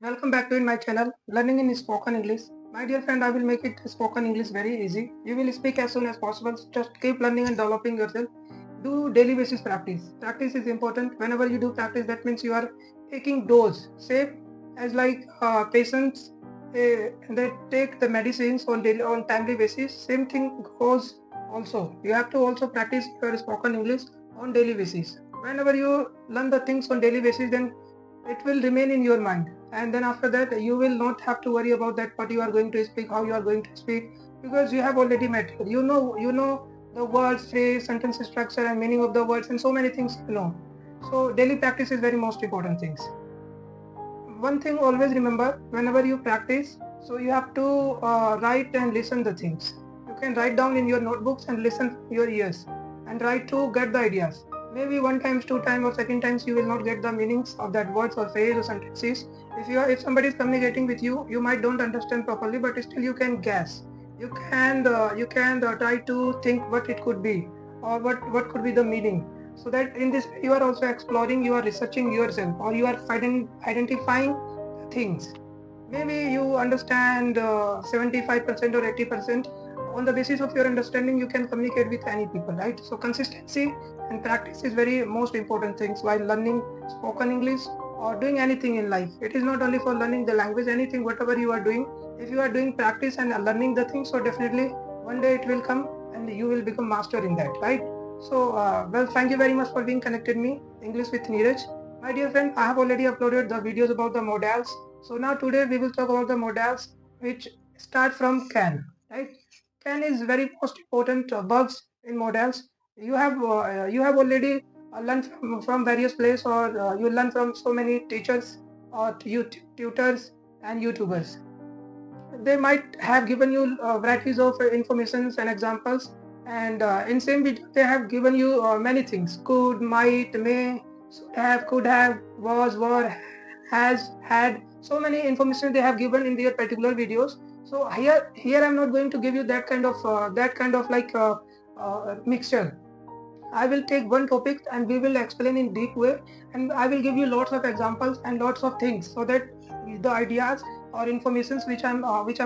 Welcome back to my channel, Learning in Spoken English. My dear friend, I will make it spoken English very easy. You will speak as soon as possible. Just keep learning and developing yourself. Do daily basis practice. Practice is important. Whenever you do practice, that means you are taking dose. Same as like patients, they take the medicines on timely basis. Same thing goes also. You have to also practice your spoken English on daily basis. Whenever you learn the things on daily basis, then it will remain in your mind, and then after that you will not have to worry about that what you are going to speak, how you are going to speak, because you have already met it. You know the words, phrase, sentence structure and meaning of the words, and so many things you know. So daily practice is very most important things. One thing always remember, whenever you practice, so you have to write and listen the things. You can write down in your notebooks and listen from your ears and try to get the ideas. Maybe one times, two times or second times you will not get the meanings of that words or phrase or sentences. If somebody is communicating with you, you might don't understand properly, but still you can guess. You can try to think what it could be, or what could be the meaning. So that in this way you are also exploring, you are researching yourself, or you are identifying things. Maybe you understand 75% or 80%. On the basis of your understanding you can communicate with any people, right? So consistency and practice is very most important things while learning spoken English or doing anything in life. It is not only for learning the language, anything whatever you are doing, if you are doing practice and learning the things, so definitely one day it will come and you will become master in that, right? So well, thank you very much for being connected me English with Neeraj. My dear friend, I have already uploaded the videos about the modals. So now today we will talk about the modals which start from can, right? Can is very most important verbs in modals. You have already learned from various places, or you learn from so many teachers or tutors and YouTubers. They might have given you varieties of informations and examples, and in same video they have given you many things: could, might, may, should have, could have, was, were, has, had. So many information they have given in their particular videos. So here I'm not going to give you that kind of like mixture. I will take one topic and we will explain in deep way, and I will give you lots of examples and lots of things, so that the ideas or informations which I'm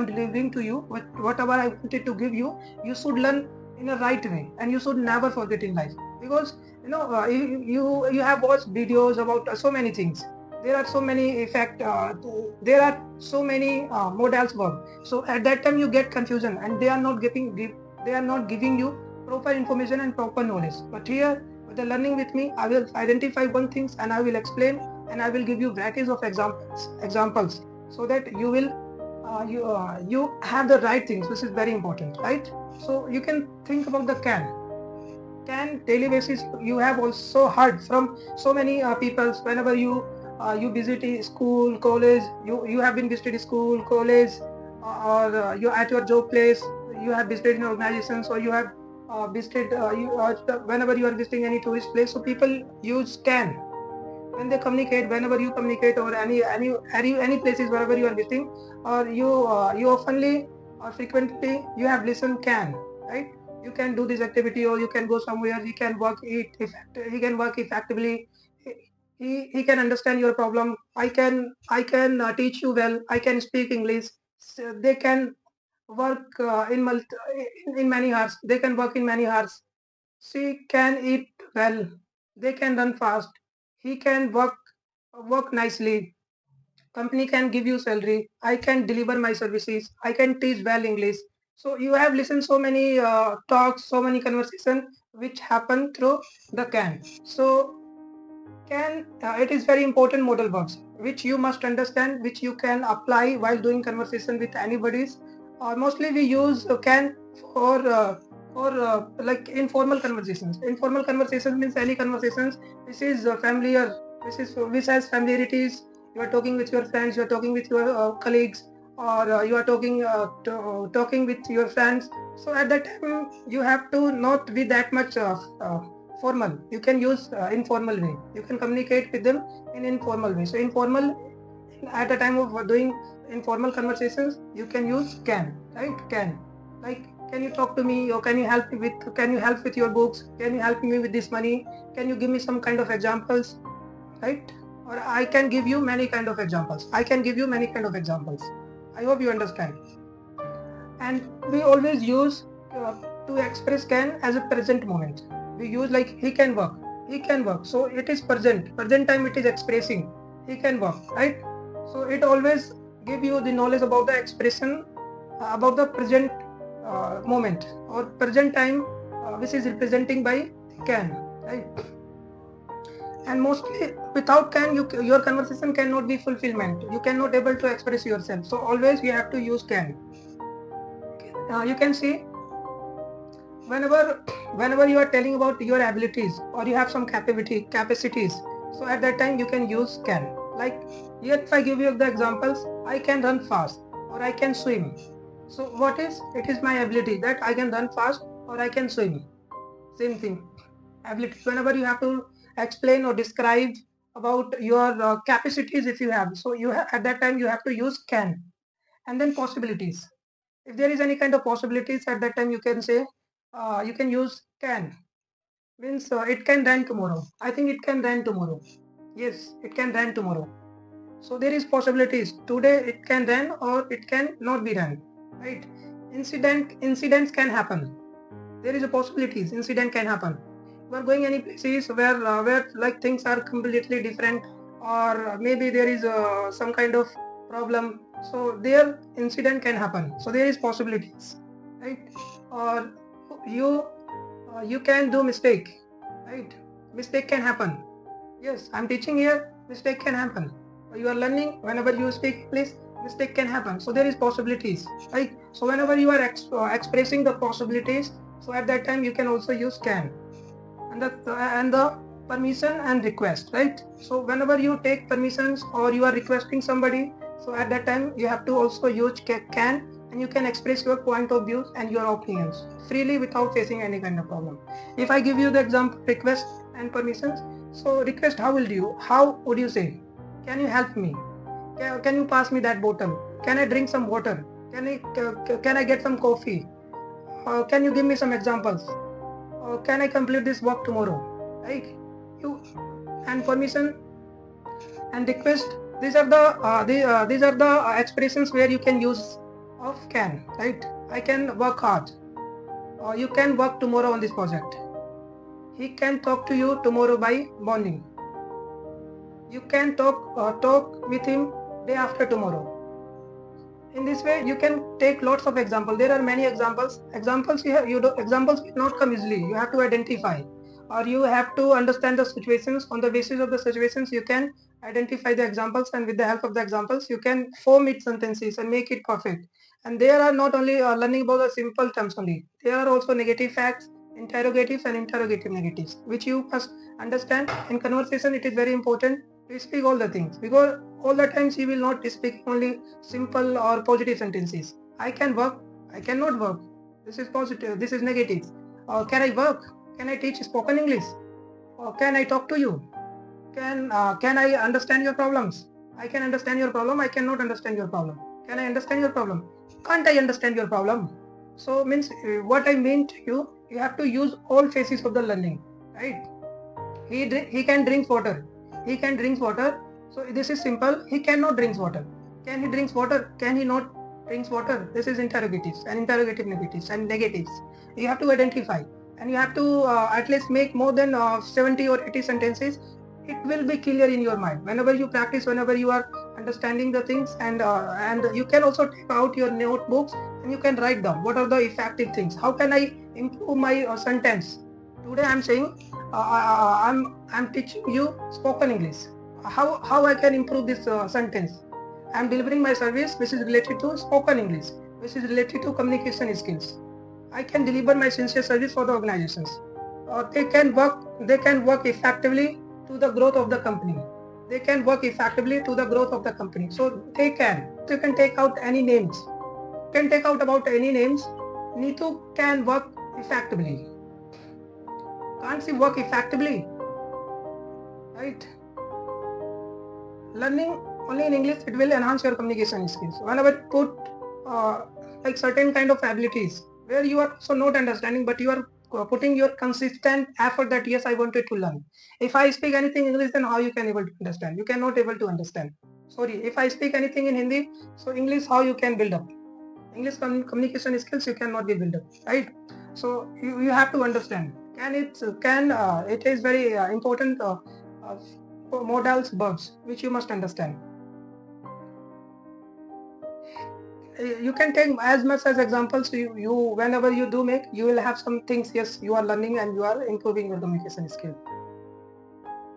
delivering to you, whatever I wanted to give you, you should learn in a right way, and you should never forget in life. Because you have watched videos about so many things. There are so many effect. There are so many modals verb. So at that time you get confusion, and they are not giving you proper information and proper knowledge. But here, with the learning with me, I will identify one things and I will explain, and I will give you varieties of examples, so that you have the right things, which is very important, right? So you can think about the can daily basis. You have also heard from so many people. Whenever you visit a school, college, you have been visited school, college, or you at your job place, you have visited in organizations, or you have visited whenever you are visiting any tourist place. So people use can when they communicate, whenever you communicate, or any places wherever you are visiting, or you oftenly or frequently you have listened can, right? You can do this activity, or you can go somewhere, he can work effectively, he can understand your problem, I can teach you well, I can speak English. So they can work in many hours, they can work in many hours. She can eat well, they can run fast, he can work nicely, company can give you salary, I can deliver my services, I can teach well English. So you have listened so many talks, so many conversation which happen through the can. So can it is very important modal verbs which you must understand, which you can apply while doing conversation with anybody's. Mostly we use can for like informal conversations. Informal conversations means any conversations which is familiar, which has familiarities. You are talking with your friends, you are talking with your colleagues, or you are talking with your friends. So at that time you have to not be that much formal. You can use informal way, you can communicate with them in informal way. So informal, at the time of doing informal conversations, you can use can, right? Can, like, can you talk to me, or can you help with your books, can you help me with this money, can you give me some kind of examples, right? or I can give you many kind of examples. I hope you understand. And we always use to express can as a present moment. We use like he can work. So it is present time, it is expressing he can work, right? So it always give you the knowledge about the expression about the present moment or present time, which is representing by can, right? And mostly without can, your conversation cannot be fulfillment. You cannot able to express yourself. So always you have to use can. You can see whenever you are telling about your abilities or you have some capacities, so at that time you can use can. Like here, if I give you the examples, I can run fast or I can swim. So what is it? Is my ability that I can run fast or I can swim. Same thing, ability. Whenever you have to explain or describe about your capacities, if you have, so at that time you have to use can. And then possibilities, if there is any kind of possibilities, at that time you can say you can use can. Means it can rain tomorrow. I think it can rain tomorrow. Yes, it can rain tomorrow. So there is possibilities. Today it can rain or it can not be rain, right? Incidents can happen. There is a possibilities. Incident can happen. We are going any places where like things are completely different, or maybe there is some kind of problem. So there incident can happen. So there is possibilities, right? Or you can do mistake, right? Mistake can happen. Yes, I'm teaching here. Mistake can happen. You are learning. Whenever you speak English, mistake can happen. So there is possibilities, right? So whenever you are expressing the possibilities, so at that time you can also use can. And the permission and request, right? So whenever you take permissions or you are requesting somebody, so at that time you have to also use can, and you can express your point of views and your opinions freely without facing any kind of problem. If I give you the example request and permissions, so request, how would you say? Can you help me? Can you pass me that bottle? Can I drink some water? Can I get some coffee? Can you give me some examples? Can I complete this work tomorrow? Right? You and permission and request. These are the expressions where you can use of can. Right? I can work hard. Or you can work tomorrow on this project. He can talk to you tomorrow by morning. You can talk with him day after tomorrow. In this way, you can take lots of examples. There are many examples. Examples will not come easily. You have to identify, or you have to understand the situations. On the basis of the situations, you can identify the examples, and with the help of the examples, you can form its sentences and make it perfect. And there are not only learning about the simple terms only. There are also negative facts, interrogatives, and interrogative negatives, which you must understand. In conversation, it is very important to speak all the things, because all the times you will not speak only simple or positive sentences. I can work, I cannot work. This is positive, this is negative. Can I work? Can I teach spoken English? Or can I talk to you? Can I understand your problems? I can understand your problem, I cannot understand your problem. Can I understand your problem? Can't I understand your problem? So means what I mean to you, you have to use all phases of the learning, right? He can drink water. He can drink water. So this is simple. He cannot drink water. Can he drink water? Can he not drink water? This is interrogatives and interrogative negatives. You have to identify, and you have to at least make more than 70 or 80 sentences. It will be clear in your mind whenever you practice, whenever you are understanding the things, and you can also take out your notebooks and you can write down what are the effective things. How can I improve my sentence? Today I'm saying I'm teaching you spoken English. How I can improve this sentence? I'm delivering my service which is related to spoken English, which is related to communication skills. I can deliver my sincere service for the organizations. They can work effectively to the growth of the company. They can work effectively to the growth of the company. So they can. You can take out any names. You can take out about any names. Neetu can work effectively. Can't she work effectively? Right? Learning only in English, it will enhance your communication skills. Whenever you put like certain kind of abilities where you are also not understanding, but you are putting your consistent effort that yes, I wanted to learn. If I speak anything English, then how you can able to understand? You cannot able to understand. Sorry, if I speak anything in Hindi, so English how you can build up? English communication skills you cannot be built up, right? So you have to understand. It is very important modals verbs which you must understand. You can take as much as examples. You whenever you do make, you will have some things. Yes, you are learning and you are improving your communication skill.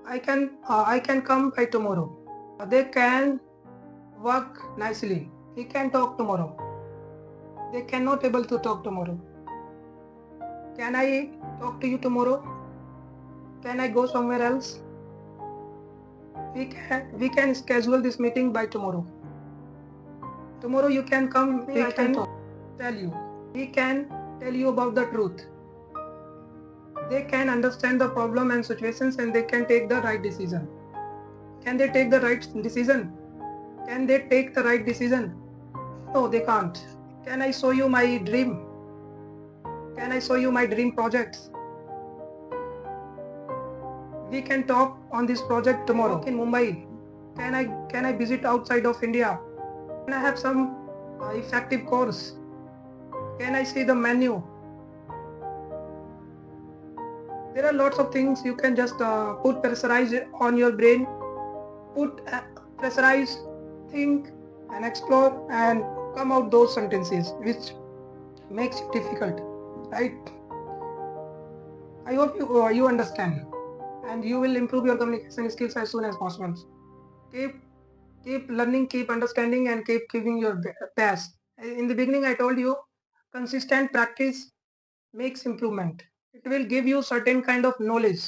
I can come by tomorrow. They can work nicely. He can talk tomorrow. They cannot able to talk tomorrow. Can I talk to you tomorrow? Can I go somewhere else? We can schedule this meeting by tomorrow. Tomorrow you can come. I can tell you. We can tell you about the truth. They can understand the problem and situations and they can take the right decision. Can they take the right decision? Can they take the right decision? No, they can't. Can I show you my dream? Can I show you my dream projects? We can talk on this project tomorrow in Mumbai. Can I visit outside of India? Can I have some effective course? Can I see the menu? There are lots of things you can just put pressurize on your brain. Put pressurize, think and explore and come out those sentences which makes it difficult, right? I hope you understand and you will improve your communication skills as soon as possible. Keep learning, keep understanding and keep giving your best. In the beginning I told you consistent practice makes improvement. It will give you certain kind of knowledge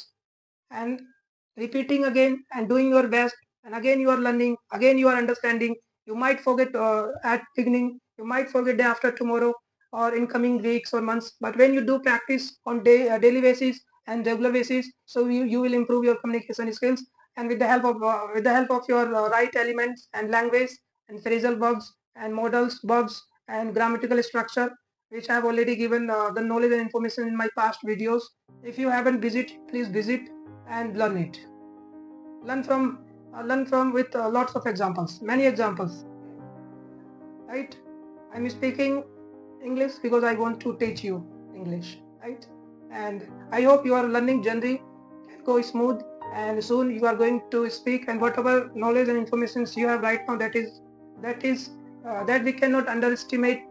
and repeating again and doing your best and again you are learning, again you are understanding. You might forget at beginning, you might forget day after tomorrow or in coming weeks or months, but when you do practice on daily basis and regular basis, so you will improve your communication skills. And with the help of your right elements and language and phrasal verbs and modals verbs and grammatical structure, which I have already given the knowledge and information in my past videos. If you haven't visited, please visit and learn it. Learn from with lots of examples, many examples, right? I'm speaking English because I want to teach you English, right? And I hope your learning journey can go smooth and soon you are going to speak, and whatever knowledge and information you have right now, that we cannot underestimate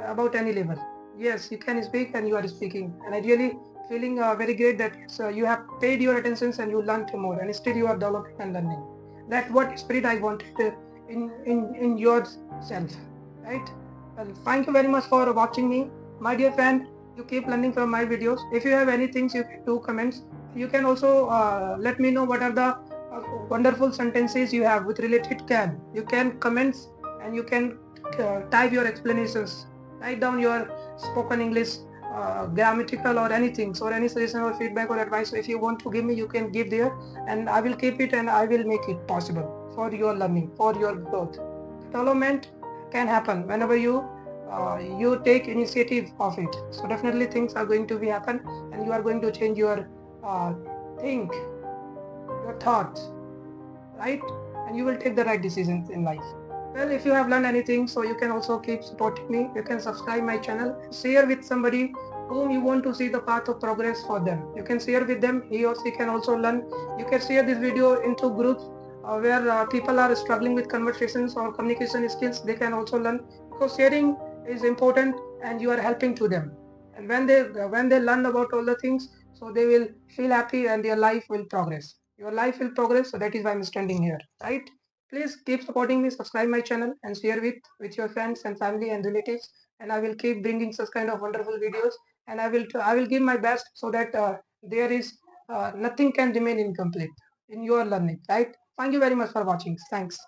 about any level. Yes, you can speak and you are speaking, and I really feeling very great that you have paid your attention and you learned more and still you are developing and learning. That what spirit I wanted in yourself, right? Well, thank you very much for watching me, my dear friend. You keep learning from my videos. If you have any things, you can do comments. You can also let me know what are the wonderful sentences you have with related can. You can comments and you can type your explanations. Write down your spoken English grammatical or anything, or any suggestion or feedback or advice. So if you want to give me, you can give there and I will keep it and I will make it possible for your learning, for your growth. Development can happen whenever you take initiative of it. So definitely things are going to be happen and you are going to change your think, your thoughts, right? And you will take the right decisions in life. Well, if you have learned anything, so you can also keep supporting me. You can subscribe my channel, share with somebody whom you want to see the path of progress for them. You can share with them, he or she can also learn. You can share this video into groups where people are struggling with conversations or communication skills. They can also learn, because sharing is important and you are helping to them. And when they learn about all the things, so they will feel happy and their life will progress. Your life will progress, so that is why I'm standing here, right? Please keep supporting me, subscribe my channel and share with your friends and family and relatives, and I will keep bringing such kind of wonderful videos, and I will give my best so that there is nothing can remain incomplete in your learning, right? Thank you very much for watching. Thanks.